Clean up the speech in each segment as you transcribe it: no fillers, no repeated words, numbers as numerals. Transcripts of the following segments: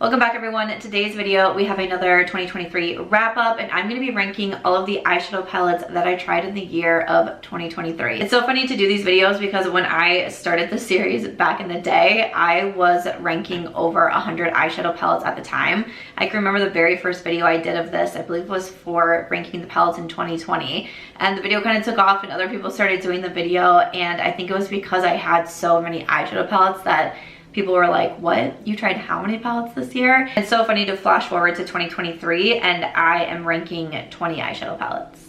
Welcome back everyone. In today's video we have another 2023 wrap up and I'm going to be ranking all of the eyeshadow palettes that I tried in the year of 2023. It's so funny to do these videos because when I started the series back in the day, I was ranking over 100 eyeshadow palettes at the time. I can remember the very first video I did of this, I believe was for ranking the palettes in 2020, and the video kind of took off and other people started doing the video, and I think it was because I had so many eyeshadow palettes that people were like, what? You tried how many palettes this year? It's so funny to flash forward to 2023 and I am ranking 20 eyeshadow palettes.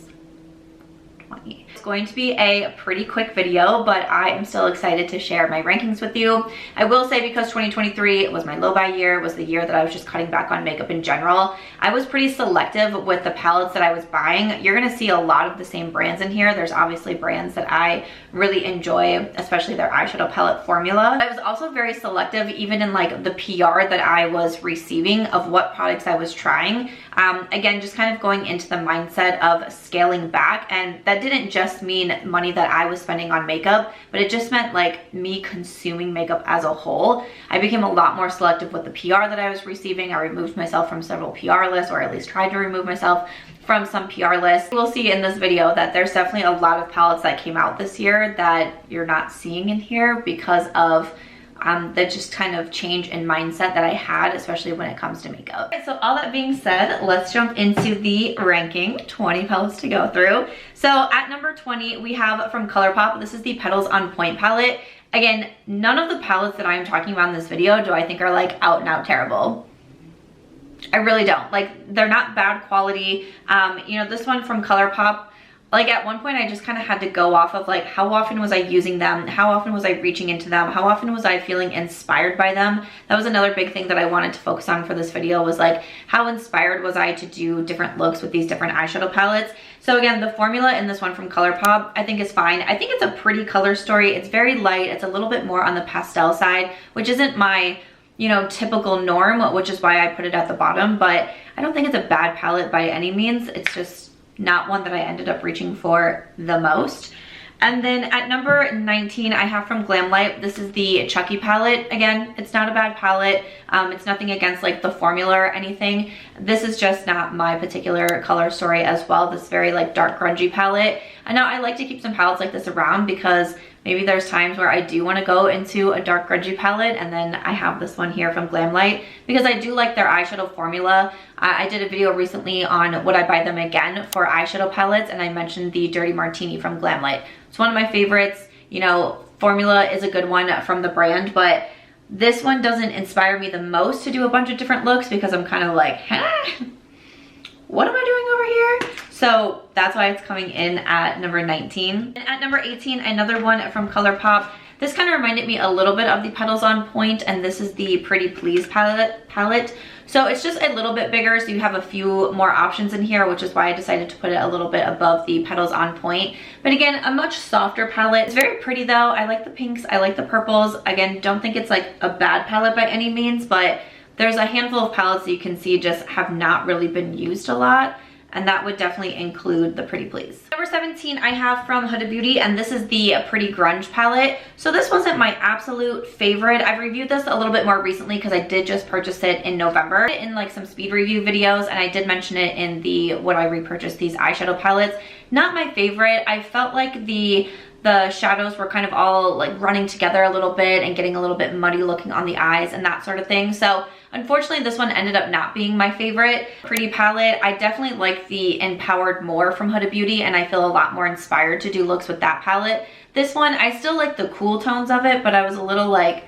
20. It's going to be a pretty quick video, but I am still excited to share my rankings with you. I will say because 2023 was my low buy year, was the year that I was just cutting back on makeup in general, I was pretty selective with the palettes that I was buying. You're gonna see a lot of the same brands in here. There's obviously brands that I really enjoy, especially their eyeshadow palette formula. I was also very selective even in like the PR that I was receiving of what products I was trying. Again, just kind of going into the mindset of scaling back, and that didn't just mean money that I was spending on makeup, but it just meant like me consuming makeup as a whole. I became a lot more selective with the PR that I was receiving. I removed myself from several PR lists, or at least tried to remove myself from some PR lists. We'll see in this video that there's definitely a lot of palettes that came out this year that you're not seeing in here because of the just kind of change in mindset that I had, especially when it comes to makeup. Okay, so all that being said, let's jump into the ranking. 20 palettes to go through. So at number 20, we have from Colourpop, this is the Petals on Pointe palette. Again, none of the palettes that I'm talking about in this video do I think are like out and out terrible. I really don't. Like, they're not bad quality. You know, this one from Colourpop, like at one point I just kind of had to go off of like, how often was I using them? How often was I reaching into them? How often was I feeling inspired by them? That was another big thing that I wanted to focus on for this video, was like, how inspired was I to do different looks with these different eyeshadow palettes? So again, the formula in this one from Colourpop I think is fine. I think it's a pretty color story. It's very light. It's a little bit more on the pastel side, which isn't my, you know, typical norm, which is why I put it at the bottom, but I don't think it's a bad palette by any means. It's just not one that I ended up reaching for the most. And then at number 19, I have from Glamlite, this is the Chucky palette. Again, it's not a bad palette. It's nothing against like the formula or anything. This is just not my particular color story as well. This very like dark grungy palette. I know I like to keep some palettes like this around because maybe there's times where I do want to go into a dark grungy palette, and then I have this one here from Glamlite because I do like their eyeshadow formula. I did a video recently on would I buy them again for eyeshadow palettes, and I mentioned the Dirty Martini from Glamlite. It's one of my favorites. You know, formula is a good one from the brand, but this one doesn't inspire me the most to do a bunch of different looks because I'm kind of like, huh? What am I doing over here? So that's why it's coming in at number 19. And at number 18, another one from Colourpop. This kind of reminded me a little bit of the Petals on Pointe, and this is the Pretty Please palette. So it's just a little bit bigger, so you have a few more options in here, which is why I decided to put it a little bit above the Petals on Pointe. But again, a much softer palette. It's very pretty though. I like the pinks, I like the purples. Again, don't think it's like a bad palette by any means, but there's a handful of palettes that you can see just have not really been used a lot, and that would definitely include the Pretty Please. Number 17, I have from Huda Beauty, and this is the Pretty Grunge palette. So this wasn't my absolute favorite. I've reviewed this a little bit more recently because I did just purchase it in November in like some speed review videos, and I did mention it in the when I repurchased these eyeshadow palettes. Not my favorite. I felt like the shadows were kind of all like running together a little bit and getting a little bit muddy looking on the eyes and that sort of thing. So unfortunately, this one ended up not being my favorite. Pretty palette. I definitely like the Empowered More from Huda Beauty, and I feel a lot more inspired to do looks with that palette. This one, I still like the cool tones of it, but I was a little like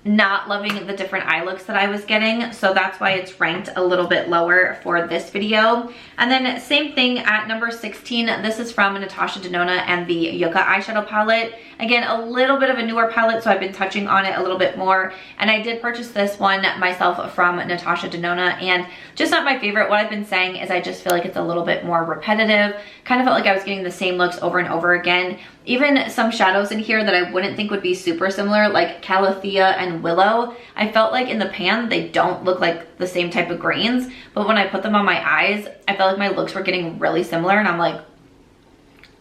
not loving the different eye looks that I was getting, so that's why it's ranked a little bit lower for this video. And then same thing at number 16, this is from Natasha, Denona, and the Yucca eyeshadow palette. Again, a little bit of a newer palette, so I've been touching on it a little bit more, and I did purchase this one myself from Natasha, Denona, and just not my favorite. What I've been saying is I just feel like it's a little bit more repetitive. Kind of felt like I was getting the same looks over and over again. Even some shadows in here that I wouldn't think would be super similar, like Calathea and Willow, I felt like in the pan they don't look like the same type of grains, but when I put them on my eyes, I felt like my looks were getting really similar, and I'm like,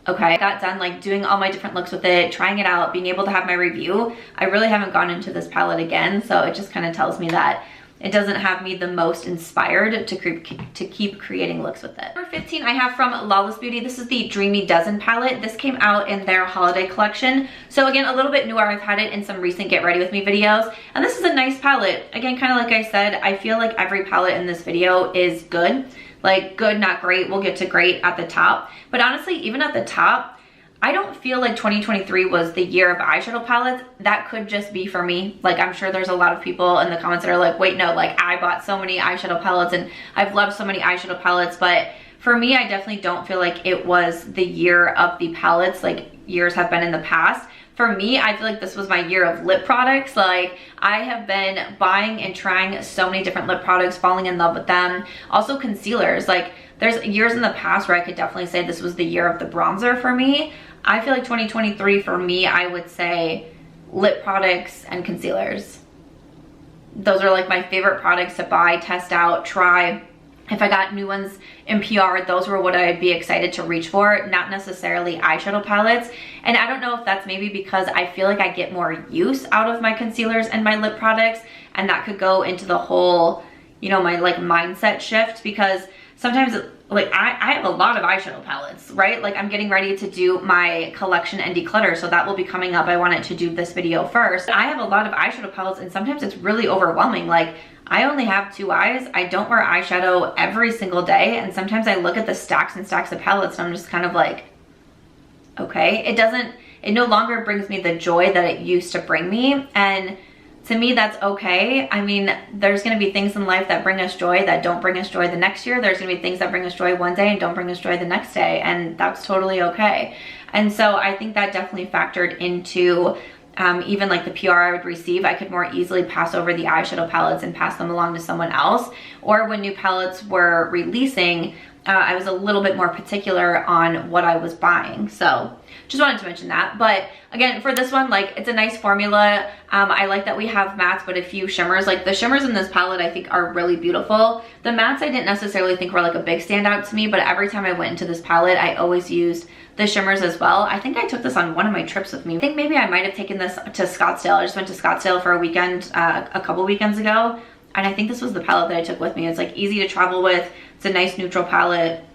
Okay, I got done like doing all my different looks with it, trying it out, being able to have my review. I really haven't gone into this palette again, so it just kind of tells me that it doesn't have me the most inspired to keep creating looks with it. Number 15 I have from Lawless Beauty. This is the Dreamy Dozen palette. This came out in their holiday collection. So again, a little bit newer. I've had it in some recent Get Ready With Me videos. And this is a nice palette. Again, kind of like I said, I feel like every palette in this video is good. Like good, not great. We'll get to great at the top. But honestly, even at the top, I don't feel like 2023 was the year of eyeshadow palettes. That could just be for me. Like I'm sure there's a lot of people in the comments that are like, wait, no, like I bought so many eyeshadow palettes and I've loved so many eyeshadow palettes. But for me, I definitely don't feel like it was the year of the palettes like years have been in the past. For me, I feel like this was my year of lip products. Like I have been buying and trying so many different lip products, falling in love with them. Also concealers. Like there's years in the past where I could definitely say this was the year of the bronzer for me. I feel like 2023 for me, I would say lip products and concealers. Those are like my favorite products to buy, test out, try. If I got new ones in PR, those were what I'd be excited to reach for, not necessarily eyeshadow palettes. And I don't know if that's maybe because I feel like I get more use out of my concealers and my lip products, and that could go into the whole, you know, my like mindset shift, because sometimes like I have a lot of eyeshadow palettes, right? Like I'm getting ready to do my collection and declutter, so that will be coming up. I wanted to do this video first. I have a lot of eyeshadow palettes and sometimes it's really overwhelming. Like I only have 2 eyes. I don't wear eyeshadow every single day, and sometimes I look at the stacks and stacks of palettes and I'm just kind of like, okay, it no longer brings me the joy that it used to bring me. And to me, that's okay. I mean, there's gonna be things in life that bring us joy that don't bring us joy the next year. There's gonna be things that bring us joy one day and don't bring us joy the next day, and that's totally okay. And so I think that definitely factored into even like the PR I would receive. I could more easily pass over the eyeshadow palettes and pass them along to someone else. Or when new palettes were releasing, I was a little bit more particular on what I was buying. So just wanted to mention that. But again, for this one, like it's a nice formula. I like that we have mattes but a few shimmers. Like the shimmers in this palette I think are really beautiful. The mattes I didn't necessarily think were like a big standout to me, but every time I went into this palette I always used the shimmers as well. I think I took this on one of my trips with me. I think maybe I might have taken this to Scottsdale. I just went to Scottsdale for a weekend a couple weekends ago, and I think this was the palette that I took with me. It's like easy to travel with. It's a nice neutral palette.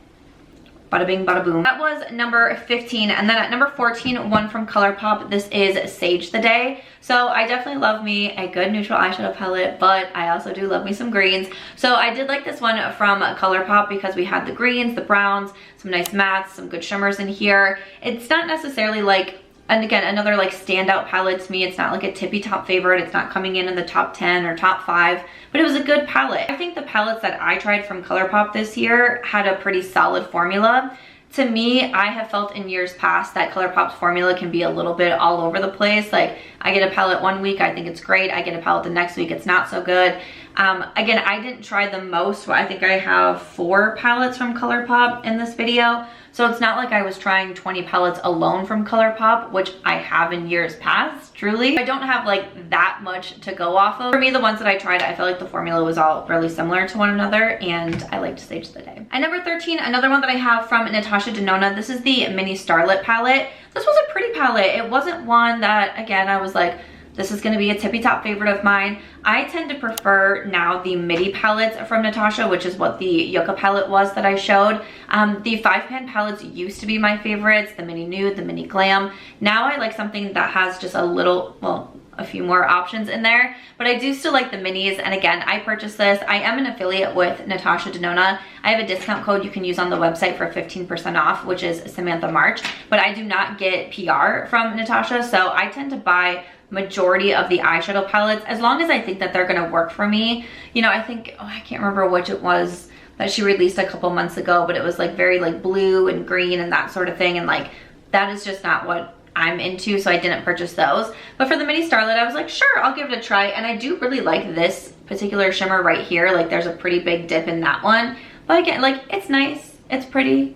Bada bing, bada boom. That was number 15. And then at number 14, one from Colourpop. This is Sage the Day. So I definitely love me a good neutral eyeshadow palette, but I also do love me some greens. So I did like this one from Colourpop because we had the greens, the browns, some nice mattes, some good shimmers in here. It's not necessarily like, and again, another like standout palette to me. It's not like a tippy top favorite. It's not coming in the top 10 or top 5, but it was a good palette. I think the palettes that I tried from Colourpop this year had a pretty solid formula. To me, I have felt in years past that Colourpop's formula can be a little bit all over the place. Like I get a palette one week, I think it's great. I get a palette the next week, it's not so good. Again, I didn't try the most. I think I have 4 palettes from Colourpop in this video. So it's not like I was trying 20 palettes alone from Colourpop, which I have in years past, truly. I don't have like that much to go off of. For me, the ones that I tried, I felt like the formula was all really similar to one another, and I liked Sage the Day. At number 13, another one that I have from Natasha Denona. This is the Mini Starlette palette. This was a pretty palette. It wasn't one that, again, I was like, this is gonna be a tippy top favorite of mine. I tend to prefer now the midi palettes from Natasha, which is what the Yucca palette was that I showed. The 5-pan palettes used to be my favorites, the mini nude, the mini glam. Now I like something that has just a little, well, a few more options in there, but I do still like the minis. And again, I purchased this. I am an affiliate with Natasha Denona. I have a discount code you can use on the website for 15% off, which is SAMANTHAMARCH, but I do not get PR from Natasha, so I tend to buy majority of the eyeshadow palettes as long as I think that they're gonna work for me. You know, I think, oh, I can't remember which it was that she released a couple months ago, but it was like very like blue and green and that sort of thing, and like that is just not what I'm into, so I didn't purchase those. But for the Mini Starlette, I was like, sure, I'll give it a try. And I do really like this particular shimmer right here. Like there's a pretty big dip in that one, but again, like it's nice, it's pretty.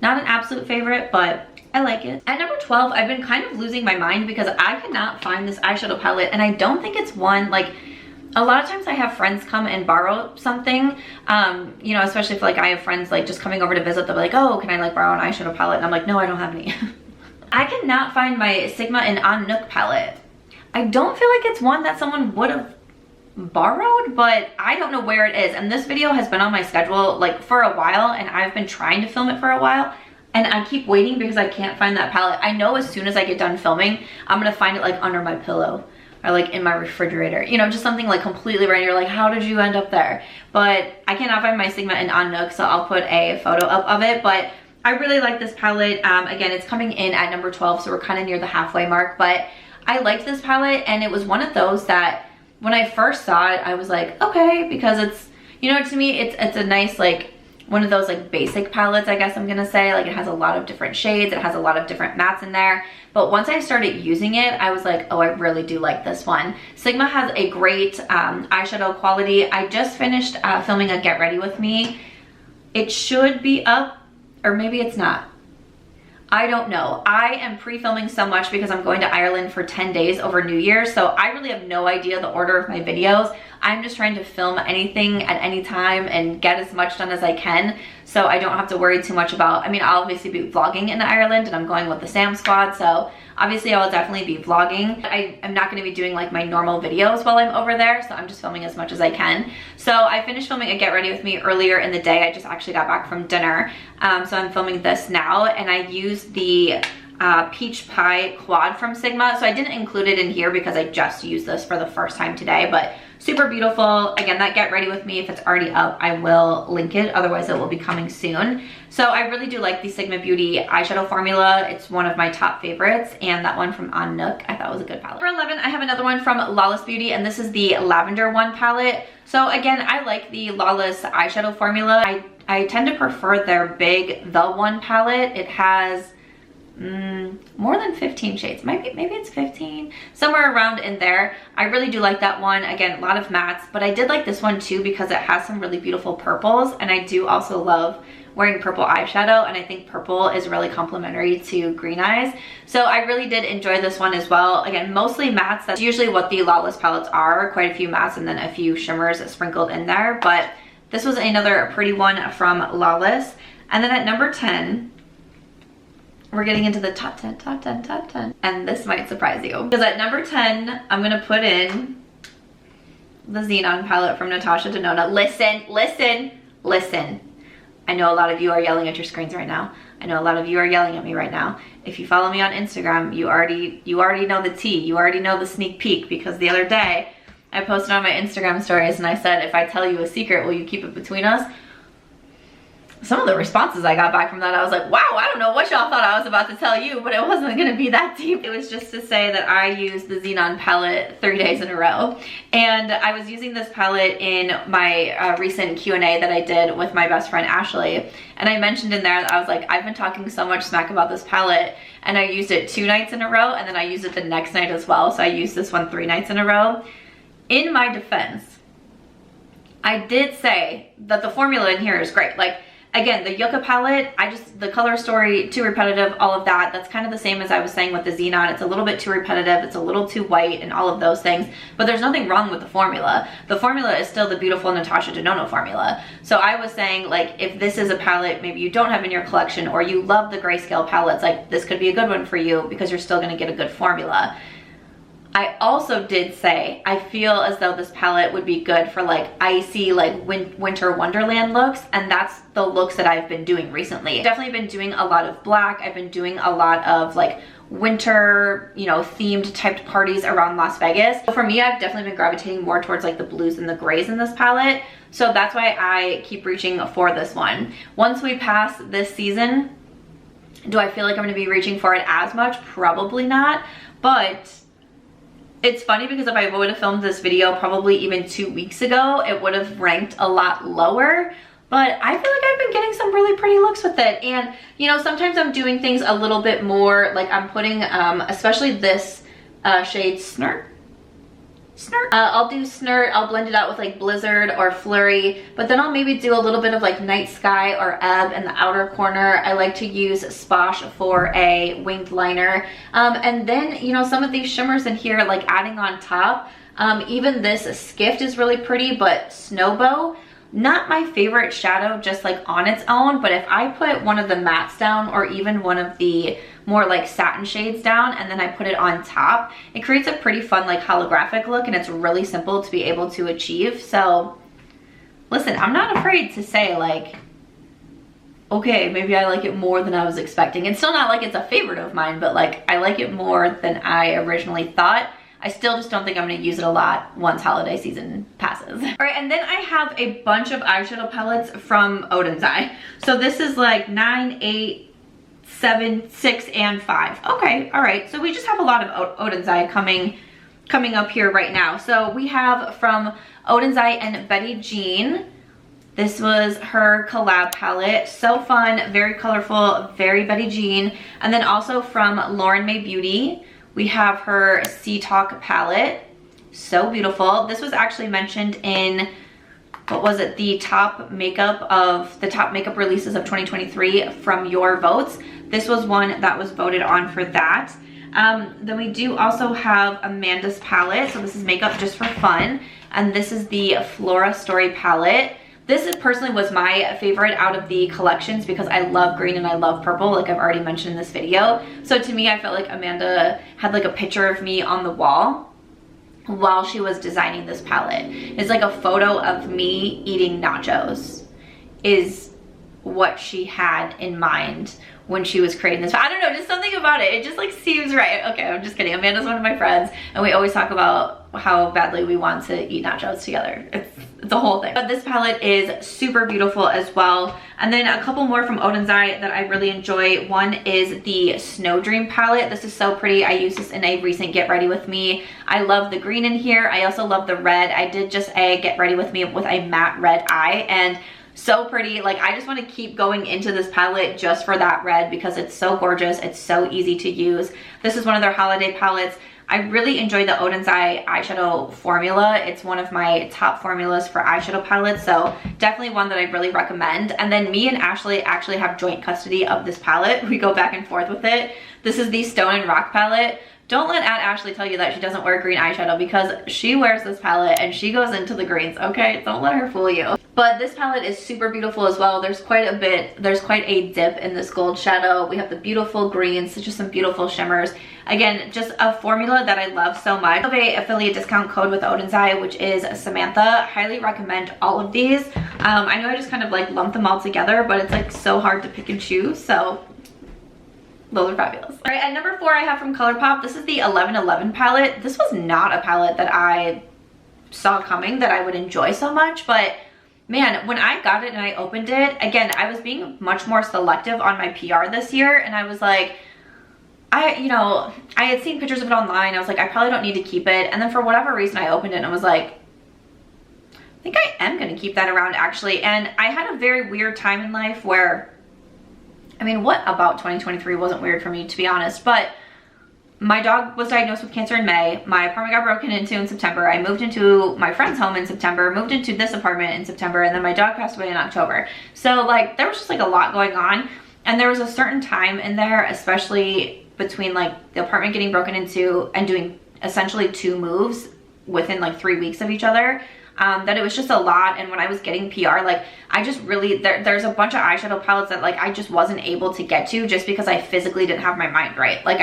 Not an absolute favorite, but I like it. At number 12, I've been kind of losing my mind because I could not find this eyeshadow palette, and I don't think it's one, like, a lot of times I have friends come and borrow something, you know, especially if like I have friends like just coming over to visit, they'll be like, oh, can I like borrow an eyeshadow palette? And I'm like, no, I don't have any. I cannot find my Sigma and On Nook palette. I don't feel like it's one that someone would have borrowed, but I don't know where it is. And this video has been on my schedule like for a while, and I've been trying to film it for a while, and I keep waiting because I can't find that palette. I know as soon as I get done filming, I'm gonna find it like under my pillow or like in my refrigerator, you know, just something like completely random. You're like, how did you end up there? But I cannot find my Sigma and On Nook, so I'll put a photo up of it. But I really like this palette. Again, it's coming in at number 12, so we're kind of near the halfway mark, but I liked this palette, and it was one of those that when I first saw it, I was like, okay, because it's, you know, to me, it's a nice, like, one of those like basic palettes, I guess I'm gonna say. Like, it has a lot of different shades, it has a lot of different mattes in there. But once I started using it, I was like, oh, I really do like this one. Sigma has a great eyeshadow quality. I just finished filming a Get Ready With Me. It should be up, or maybe it's not. I don't know. I am pre-filming so much because I'm going to Ireland for 10 days over New Year's, so I really have no idea the order of my videos. I'm just trying to film anything at any time and get as much done as I can, so I don't have to worry too much about, I mean, I'll obviously be vlogging in Ireland, and I'm going with the Sam squad, so obviously I will definitely be vlogging. I am not going to be doing like my normal videos while I'm over there, so I'm just filming as much as I can. So I finished filming a Get Ready With Me earlier in the day. I just actually got back from dinner, so I'm filming this now, and I used the Peach Pie Quad from Sigma. So I didn't include it in here because I just used this for the first time today, but super beautiful. Again, that Get Ready With Me, if it's already up, I will link it. Otherwise, it will be coming soon. So I really do like the Sigma Beauty eyeshadow formula. It's one of my top favorites, and that one from On Nook I thought was a good palette. For 11, I have another one from Lawless Beauty, and this is the Lavender One palette. So again, I like the Lawless eyeshadow formula. I tend to prefer their big The One palette. It has more than 15 shades, maybe it's 15, somewhere around in there. I really do like that one. Again, a lot of mattes, but I did like this one too because it has some really beautiful purples, and I do also love wearing purple eyeshadow, and I think purple is really complementary to green eyes. So I really did enjoy this one as well. Again, mostly mattes. That's usually what the Lawless palettes are, quite a few mattes and then a few shimmers sprinkled in there, but this was another pretty one from Lawless. And then at number 10, we're getting into the top 10, top 10, top 10. And this might surprise you. Because at number 10, I'm gonna put in the Xenon palette from Natasha Denona. Listen, listen, listen. I know a lot of you are yelling at your screens right now. I know a lot of you are yelling at me right now. If you follow me on Instagram, you already know the tea. You already know the sneak peek, because the other day I posted on my Instagram stories and I said, if I tell you a secret, will you keep it between us? Some of the responses I got back from that, I was like, wow, I don't know what y'all thought I was about to tell you, but it wasn't gonna be that deep. It was just to say that I used the Xenon palette 3 days in a row. And I was using this palette in my recent Q&A that I did with my best friend, Ashley. And I mentioned in there that I was like, I've been talking so much smack about this palette, and I used it 2 nights in a row, and then I used it the next night as well. So I used this one 3 nights in a row. In my defense, I did say that the formula in here is great. Like, again, the Yucca palette, the color story, too repetitive, all of that. That's kind of the same as I was saying with the Xenon. It's a little bit too repetitive, it's a little too white and all of those things, but there's nothing wrong with the formula. The formula is still the beautiful Natasha Denona formula. So I was saying, like, if this is a palette maybe you don't have in your collection, or you love the grayscale palettes, like, this could be a good one for you because you're still gonna get a good formula. I also did say I feel as though this palette would be good for like icy, like winter wonderland looks, and that's the looks that I've been doing recently. I've definitely been doing a lot of black. I've been doing a lot of like winter, you know, themed typed parties around Las Vegas. So for me, I've definitely been gravitating more towards like the blues and the grays in this palette. So that's why I keep reaching for this one. Once we pass this season, do I feel like I'm gonna be reaching for it as much? Probably not, but it's funny because if I would have filmed this video probably even 2 weeks ago, it would have ranked a lot lower. But I feel like I've been getting some really pretty looks with it. And, you know, sometimes I'm doing things a little bit more, like I'm putting, especially this shade Snort. I'll do Snort, I'll blend it out with like Blizzard or Flurry, but then I'll maybe do a little bit of like Night Sky or Ebb in the outer corner. I like to use Sposh for a winged liner. And then, you know, some of these shimmers in here, like adding on top, Even this Skift is really pretty, but Snowbow, not my favorite shadow just like on its own, but if I put one of the mattes down or even one of the more like satin shades down and then I put it on top, it creates a pretty fun like holographic look, and it's really simple to be able to achieve. So listen, I'm not afraid to say like, okay, maybe I like it more than I was expecting. It's still not like it's a favorite of mine, but like I like it more than I originally thought. I still just don't think I'm going to use it a lot once holiday season passes. All right, and then I have a bunch of eyeshadow palettes from Oden's Eye. So this is like 9, 8, 7, 6, and 5. Okay, all right. So we just have a lot of Oden's Eye coming up here right now. So we have from Oden's Eye and Betty Jean. This was her collab palette. So fun, very colorful, very Betty Jean. And then also from Lauren May Beauty, we have her Sea Talk palette. So beautiful. This was actually mentioned in, what was it, the top makeup releases of 2023 from your votes. This was one that was voted on for that. Then we do also have Amanda's palette. So this is makeup just for fun. And this is the Flora Story palette. This personally was my favorite out of the collections because I love green and I love purple, like I've already mentioned in this video. So to me, I felt like Amanda had like a picture of me on the wall while she was designing this palette. It's like a photo of me eating nachos is what she had in mind when she was creating this. I don't know, just something about it. It just like seems right. Okay, I'm just kidding. Amanda's one of my friends and we always talk about how badly we want to eat nachos together. It's a whole thing. But this palette is super beautiful as well. And then a couple more from Oden's Eye that I really enjoy. One is the Snow Dream palette. This is so pretty. I used this in a recent Get Ready With Me. I love the green in here. I also love the red. I did just a Get Ready With Me with a matte red eye, and so pretty. Like I just want to keep going into this palette just for that red because it's so gorgeous. It's so easy to use. This is one of their holiday palettes. I really enjoy the Oden's Eye eyeshadow formula. It's one of my top formulas for eyeshadow palettes, so definitely one that I really recommend. And then me and Ashley actually have joint custody of this palette. We go back and forth with it. This is the Stone and Rock palette. Don't let Ashley tell you that she doesn't wear green eyeshadow because she wears this palette and she goes into the greens, okay? Don't let her fool you. But this palette is super beautiful as well. There's quite a dip in this gold shadow. We have the beautiful greens, just some beautiful shimmers. Again, just a formula that I love so much. I have an affiliate discount code with Oden's Eye, which is Samantha. Highly recommend all of these. I know I just kind of like lumped them all together, but it's like so hard to pick and choose, so those are fabulous. All right, at number 4 I have from Colourpop. This is the 1111 palette. This was not a palette that I saw coming that I would enjoy so much, but man, when I got it and I opened it, again, I was being much more selective on my PR this year, and I was like, I had seen pictures of it online. I was like, I probably don't need to keep it. And then for whatever reason, I opened it and I was like, I think I am going to keep that around actually. And I had a very weird time in life where, I mean, what about 2023 wasn't weird for me, to be honest, but my dog was diagnosed with cancer in May. My apartment got broken into in September. I moved into my friend's home in September, moved into this apartment in September, and then my dog passed away in October. So like there was just like a lot going on. And there was a certain time in there, especially between like the apartment getting broken into and doing essentially 2 moves within like 3 weeks of each other, that it was just a lot. And when I was getting PR, like I just really, there's a bunch of eyeshadow palettes that like I just wasn't able to get to just because I physically didn't have my mind right. Like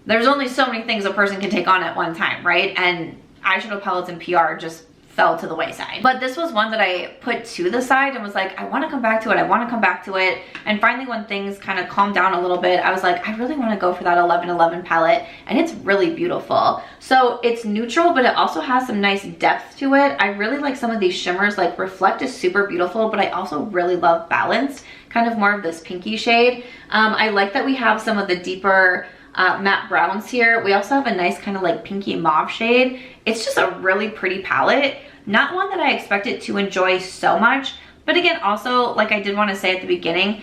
there's only so many things a person can take on at one time, right? And eyeshadow palettes and PR just fell to the wayside. But this was one that I put to the side and was like, I want to come back to it. I want to come back to it. And finally, when things kind of calmed down a little bit, I was like, I really want to go for that 1111 palette. And it's really beautiful. So it's neutral, but it also has some nice depth to it. I really like some of these shimmers. Like Reflect is super beautiful, but I also really love Balanced, kind of more of this pinky shade. I like that we have some of the deeper matte browns here. We also have a nice kind of like pinky mauve shade. It's just a really pretty palette. Not one that I expected to enjoy so much, but again, also like I did want to say at the beginning,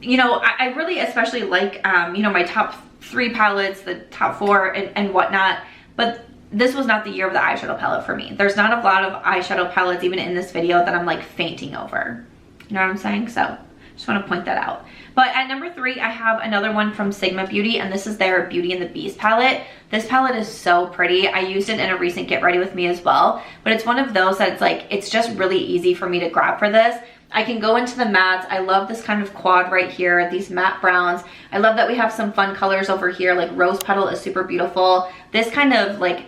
I really especially like my top 3 palettes, the top 4 and whatnot, but this was not the year of the eyeshadow palette for me. There's not a lot of eyeshadow palettes even in this video that I'm like fainting over. You know what I'm saying? So Just want to point that out. But at number 3, I have another one from Sigma Beauty, and this is their Beauty and the Beast palette. This palette is so pretty. I used it in a recent Get Ready With Me as well, but it's one of those that's like, it's just really easy for me to grab for this. I can go into the mattes. I love this kind of quad right here, these matte browns. I love that we have some fun colors over here, like Rose Petal is super beautiful. This kind of like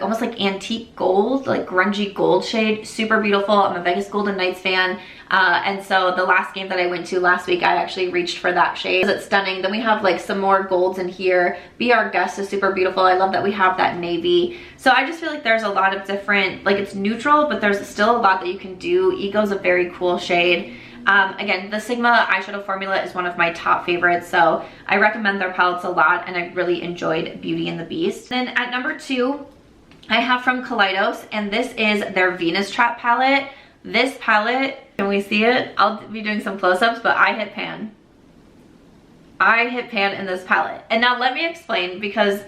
almost like antique gold, like grungy gold shade, super beautiful. I'm a Vegas Golden Knights fan, and so the last game that I went to last week, I actually reached for that shade. It's stunning. Then we have like some more golds in here. Be Our Guest is super beautiful. I love that we have that navy. So I just feel like there's a lot of different, like it's neutral, but there's still a lot that you can do. Ego's a very cool shade. Again, the Sigma eyeshadow formula is one of my top favorites, so I recommend their palettes a lot, and I really enjoyed Beauty and the Beast. Then at number 2, I have from Kaleidos, and this is their Venus Trap palette. This palette, can we see it? I'll be doing some close-ups, but I hit pan. I hit pan in this palette. And now let me explain, because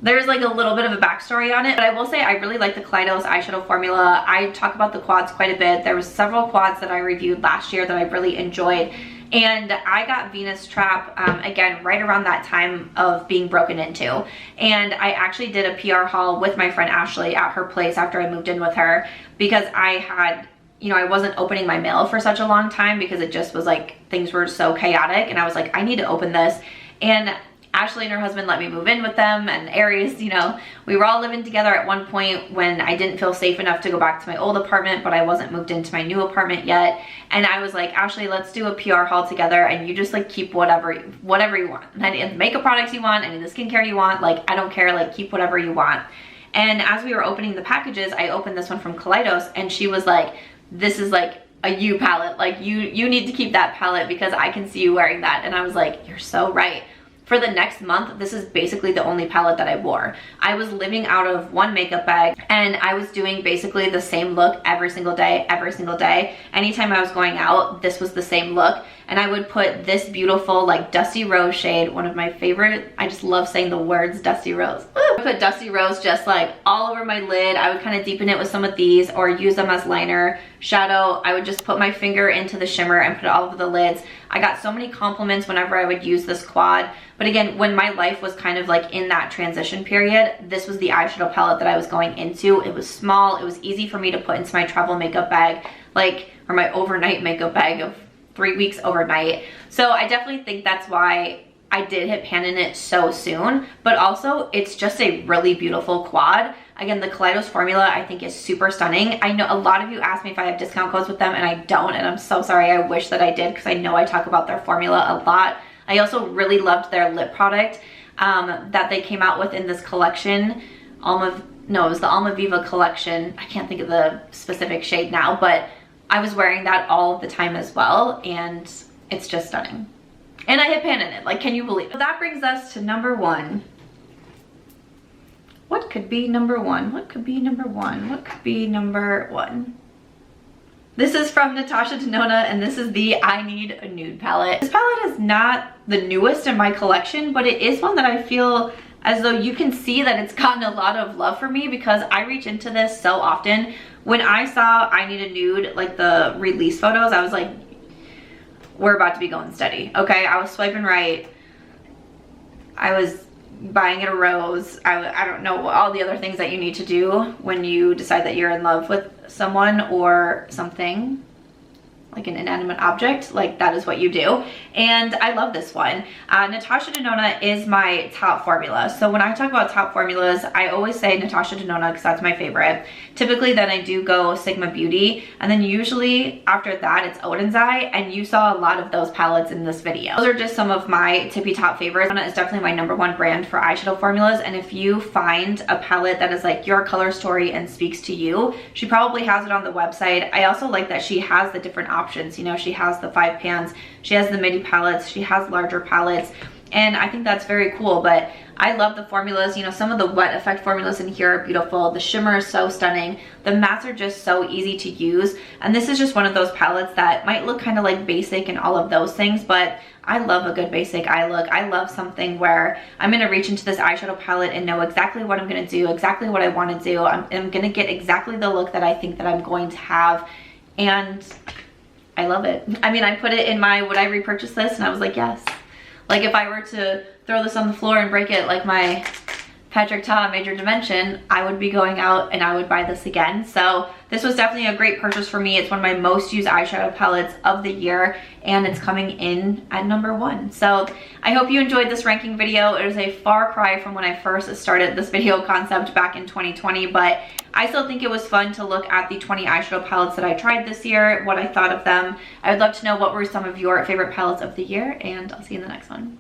there's like a little bit of a backstory on it, but I will say I really like the Kaleidos eyeshadow formula. I talk about the quads quite a bit. There was several quads that I reviewed last year that I really enjoyed. And I got Venus Trap, again, right around that time of being broken into. And I actually did a PR haul with my friend Ashley at her place after I moved in with her, because I had, you know, I wasn't opening my mail for such a long time because it just was like, things were so chaotic. And I was like, I need to open this. And Ashley and her husband let me move in with them, and Aries, you know, we were all living together at one point when I didn't feel safe enough to go back to my old apartment, but I wasn't moved into my new apartment yet. And I was like, Ashley, let's do a PR haul together, and you just like keep whatever you want. Any of the makeup products you want, any of the skincare you want, like I don't care, like keep whatever you want. And as we were opening the packages, I opened this one from Kaleidos, and she was like, this is like a you palette, like you need to keep that palette because I can see you wearing that. And I was like, you're so right. For the next month, this is basically the only palette that I wore. I was living out of one makeup bag, and I was doing basically the same look every single day, every single day. Anytime I was going out, this was the same look. And I would put this beautiful like Dusty Rose shade, one of my favorite, I just love saying the words Dusty Rose. I would put Dusty Rose just like all over my lid. I would kind of deepen it with some of these or use them as liner. Shadow, I would just put my finger into the shimmer and put it all over the lids. I got so many compliments whenever I would use this quad. But again, when my life was kind of like in that transition period, this was the eyeshadow palette that I was going into. It was small, it was easy for me to put into my travel makeup bag, like, or my overnight makeup bag of 3 weeks overnight. So I definitely think that's why I did hit pan in it so soon, but also it's just a really beautiful quad. Again, the Kaleidos formula I think is super stunning. I know a lot of you asked me if I have discount codes with them, and I don't, and I'm so sorry. I wish that I did, because I know I talk about their formula a lot. I also really loved their lip product that they came out with in this collection. It was the Alma Viva collection. I can't think of the specific shade now, but I was wearing that all of the time as well, and it's just stunning. And I hit pan in it, like, can you believe it? That brings us to number 1. What could be number 1? What could be number 1? What could be number 1? This is from Natasha Denona, and this is the I Need a Nude palette. This palette is not the newest in my collection, but it is one that I feel as though you can see that it's gotten a lot of love for me, because I reach into this so often. When I saw I Need a Nude, like the release photos, I was like, we're about to be going steady, okay? I was swiping right. I was buying it a rose. I don't know all the other things that you need to do when you decide that you're in love with someone or something, like an inanimate object. Like, that is what you do. And I love this one. Natasha Denona is my top formula. So when I talk about top formulas, I always say Natasha Denona because that's my favorite. Typically then I do go Sigma Beauty, and then usually after that it's Odin's Eye, and you saw a lot of those palettes in this video. Those are just some of my tippy top favorites. Denona is definitely my #1 brand for eyeshadow formulas, and if you find a palette that is like your color story and speaks to you, she probably has it on the website. I also like that she has the different options. You know, she has the 5 pans, she has the midi palettes, she has larger palettes, and I think that's very cool. But I love the formulas. You know, some of the wet effect formulas in here are beautiful. The shimmer is so stunning. The mattes are just so easy to use, and this is just one of those palettes that might look kind of like basic and all of those things, but I love a good basic eye look. I love something where I'm gonna reach into this eyeshadow palette and know exactly what I'm gonna do, exactly what I want to do. I'm gonna get exactly the look that I think that I'm going to have, and I love it. I mean, I put it in my would I repurchase this, and I was like, yes. Like if I were to throw this on the floor and break it like my Patrick Ta Major Dimension, I would be going out and I would buy this again. So this was definitely a great purchase for me. It's one of my most used eyeshadow palettes of the year, and it's coming in at #1. So I hope you enjoyed this ranking video. It was a far cry from when I first started this video concept back in 2020, but I still think it was fun to look at the 20 eyeshadow palettes that I tried this year, what I thought of them. I would love to know what were some of your favorite palettes of the year, and I'll see you in the next one.